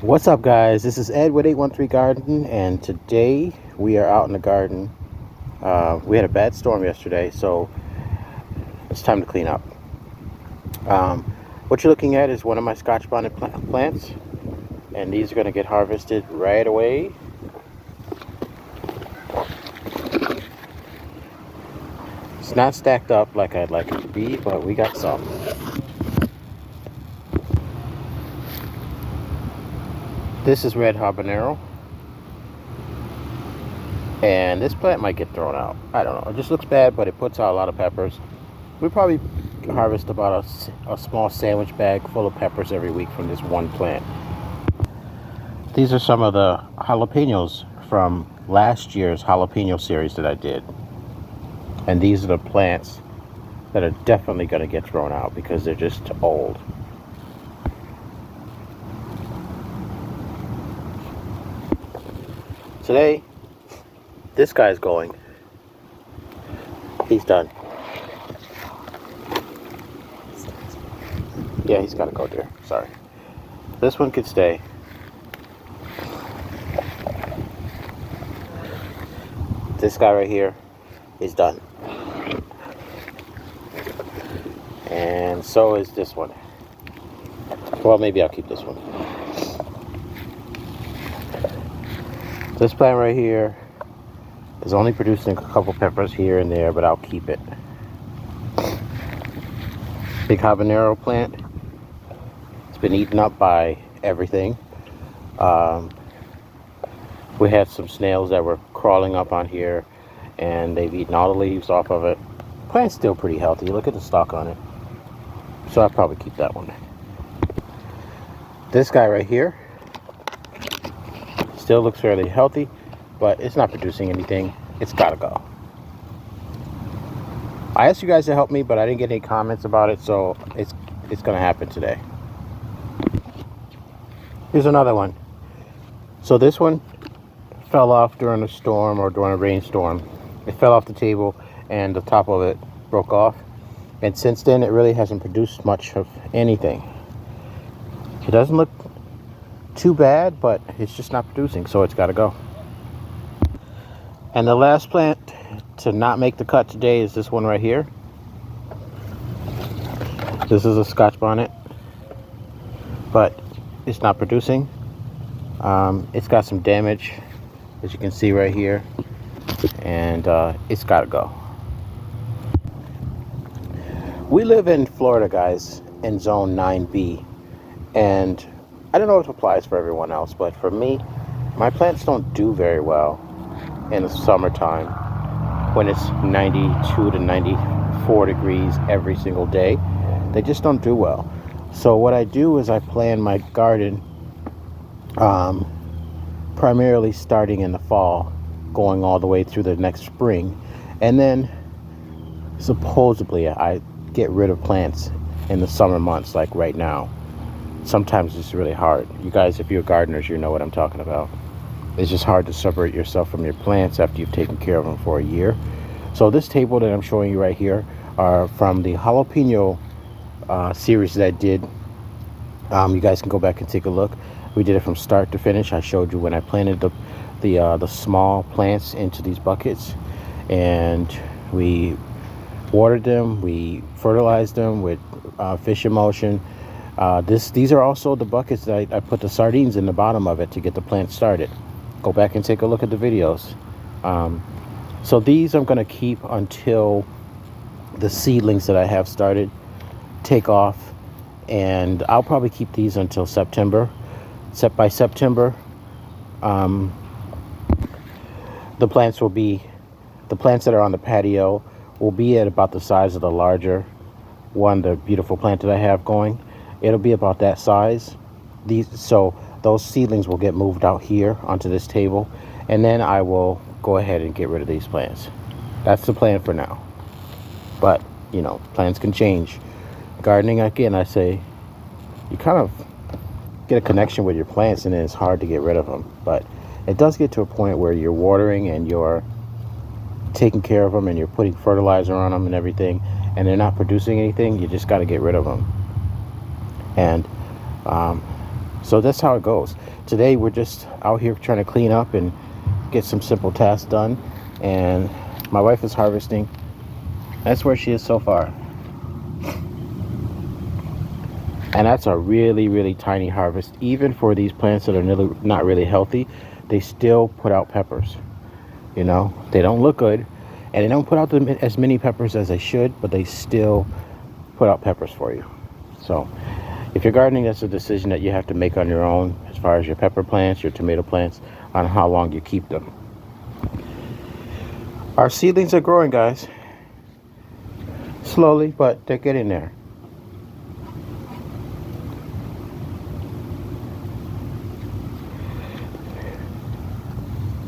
What's up, guys? This is Ed with 813 Garden, and today we are out in the garden. We had a bad storm yesterday, so it's time to clean up. What you're looking at is one of my Scotch bonnet plants, and these are going to get harvested right away. It's not stacked up like I'd like it to be, but we got some. This is red habanero, and this plant might get thrown out. I don't know. It just looks bad, but it puts out a lot of peppers. We probably harvest about a small sandwich bag full of peppers every week from this one plant. These are some of the jalapenos from last year's jalapeno series that I did. And these are the plants that are definitely going to get thrown out because they're just old. Today, this guy's going. He's done. Yeah, he's got to go there. Sorry. This one could stay. This guy right here is done. And so is this one. Well, maybe I'll keep this one. This plant right here is only producing a couple peppers here and there, but I'll keep it. Big habanero plant. It's been eaten up by everything. We had some snails that were crawling up on here, and they've eaten all the leaves off of it. Plant's still pretty healthy. Look at the stalk on it. So I'll probably keep that one. This guy right here still looks fairly healthy, but it's not producing anything. It's gotta go. I asked you guys to help me, but I didn't get any comments about it, so it's gonna happen today. Here's another one. So this one fell off during a storm or during a rainstorm. It fell off the table and the top of it broke off. And since then, it really hasn't produced much of anything. It doesn't look too bad, but it's just not producing, so it's got to go. And the last plant to not make the cut today is this one right here. This is a Scotch bonnet, but it's not producing. It's got some damage, as you can see right here, and it's got to go. We live in Florida, guys, in zone 9B, and I don't know if it applies for everyone else, but for me, my plants don't do very well in the summertime when it's 92 to 94 degrees every single day. They just don't do well. So what I do is I plan my garden primarily starting in the fall, going all the way through the next spring, and then supposedly I get rid of plants in the summer months, like right now. Sometimes it's really hard. You guys, if you're gardeners, you know what I'm talking about. It's just hard to separate yourself from your plants after you've taken care of them for a year. So this table that I'm showing you right here are from the jalapeno series that I did. You guys can go back and take a look. We did it from start to finish. I showed you when I planted the small plants into these buckets, and we watered them, we fertilized them with fish emulsion. These are also the buckets that I put the sardines in the bottom of it to get the plant started. Go back and take a look at the videos. So these I'm going to keep until the seedlings that I have started take off, and I'll probably keep these until September. By September, the plants that are on the patio will be at about the size of the larger one, the beautiful plant that I have going. It'll be about that size. So those seedlings will get moved out here onto this table, and then I will go ahead and get rid of these plants. That's the plan for now. But, you know, plans can change. Gardening, again, I say, you kind of get a connection with your plants, and then it's hard to get rid of them. But it does get to a point where you're watering and you're taking care of them and you're putting fertilizer on them and everything, and they're not producing anything. You just got to get rid of them. And So that's how it goes. Today we're just out here trying to clean up and get some simple tasks done, and my wife is harvesting. That's where she is so far. And that's a really, really tiny harvest. Even for these plants that are not really healthy, they still put out peppers. You know, they don't look good, and they don't put out as many peppers as they should, but they still put out peppers for you. So if you're gardening, that's a decision that you have to make on your own, as far as your pepper plants, your tomato plants, on how long you keep them. Our seedlings are growing, guys. Slowly, but they're getting there.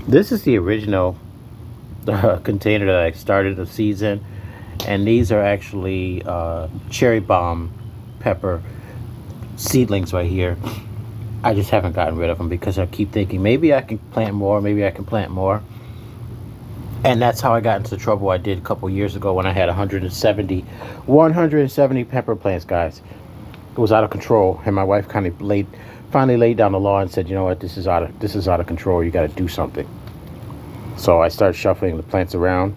This is the original container that I started the seeds in, and these are actually cherry bomb pepper seedlings right here. I just haven't gotten rid of them because I keep thinking maybe I can plant more, and that's how I got into the trouble I did a couple years ago when I had 170 pepper plants, guys. It was out of control, and my wife kind of finally laid down the law and said, you know what, this is out of control. You got to do something. So I started shuffling the plants around,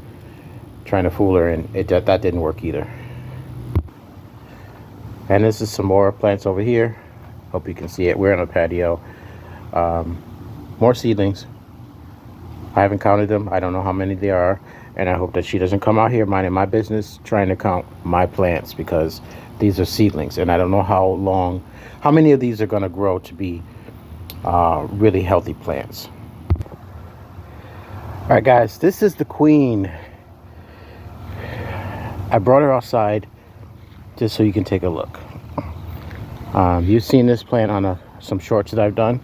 trying to fool her, and that didn't work either. And this is some more plants over here. Hope you can see it. We're on a patio. More seedlings. I haven't counted them. I don't know how many there are, and I hope that she doesn't come out here minding my business trying to count my plants, because these are seedlings, and I don't know how many of these are going to grow to be really healthy plants. All right, guys, this is the queen. I brought her outside just so you can take a look. You've seen this plant on some shorts that I've done,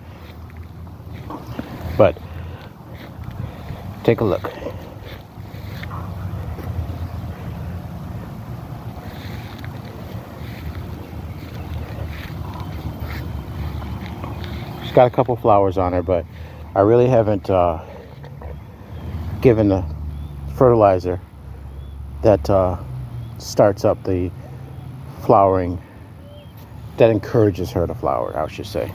but take a look. She's got a couple flowers on her, but I really haven't given the fertilizer that starts up the flowering, that encourages her to flower, I should say.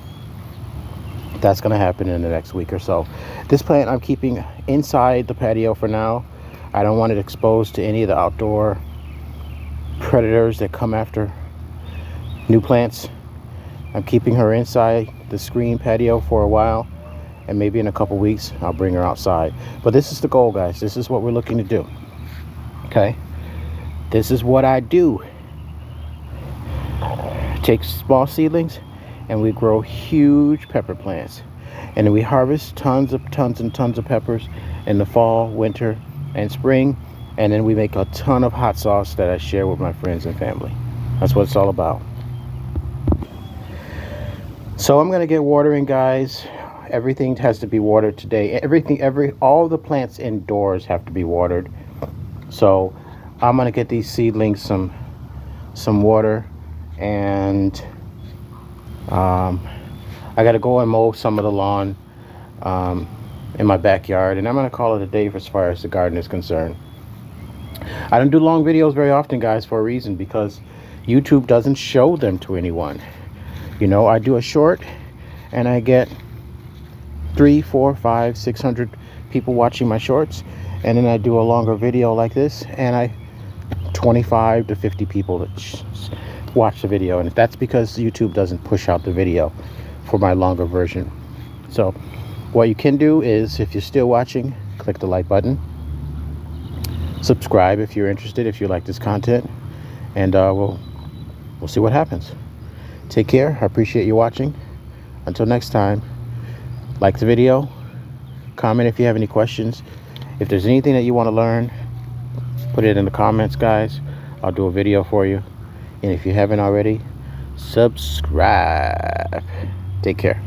That's going to happen in the next week or so. This plant I'm keeping inside the patio for now. I don't want it exposed to any of the outdoor predators that come after new plants. I'm keeping her inside the screen patio for a while, and maybe in a couple weeks I'll bring her outside. But this is the goal, guys. This is what we're looking to do. Okay, this is what I do. Take small seedlings and we grow huge pepper plants, and then we harvest tons of peppers in the fall, winter, and spring, and then we make a ton of hot sauce that I share with my friends and family. That's what it's all about. So I'm gonna get watering, guys. Everything has to be watered today. All the plants indoors have to be watered. So I'm gonna get these seedlings some water, and I gotta go and mow some of the lawn in my backyard, and I'm gonna call it a day as far as the garden is concerned. I don't do long videos very often, guys, for a reason, because YouTube doesn't show them to anyone. You know, I do a short and I get 300, 400, 500, 600 people watching my shorts, and then I do a longer video like this and I 25 to 50 people that watch the video, and that's because YouTube doesn't push out the video for my longer version. So what you can do is, if you're still watching, click the like button, subscribe if you're interested, if you like this content, and we'll see what happens. Take care. I appreciate you watching. Until next time, like the video, comment if you have any questions. If there's anything that you want to learn, put it in the comments, guys. I'll do a video for you. And if you haven't already, subscribe. Take care.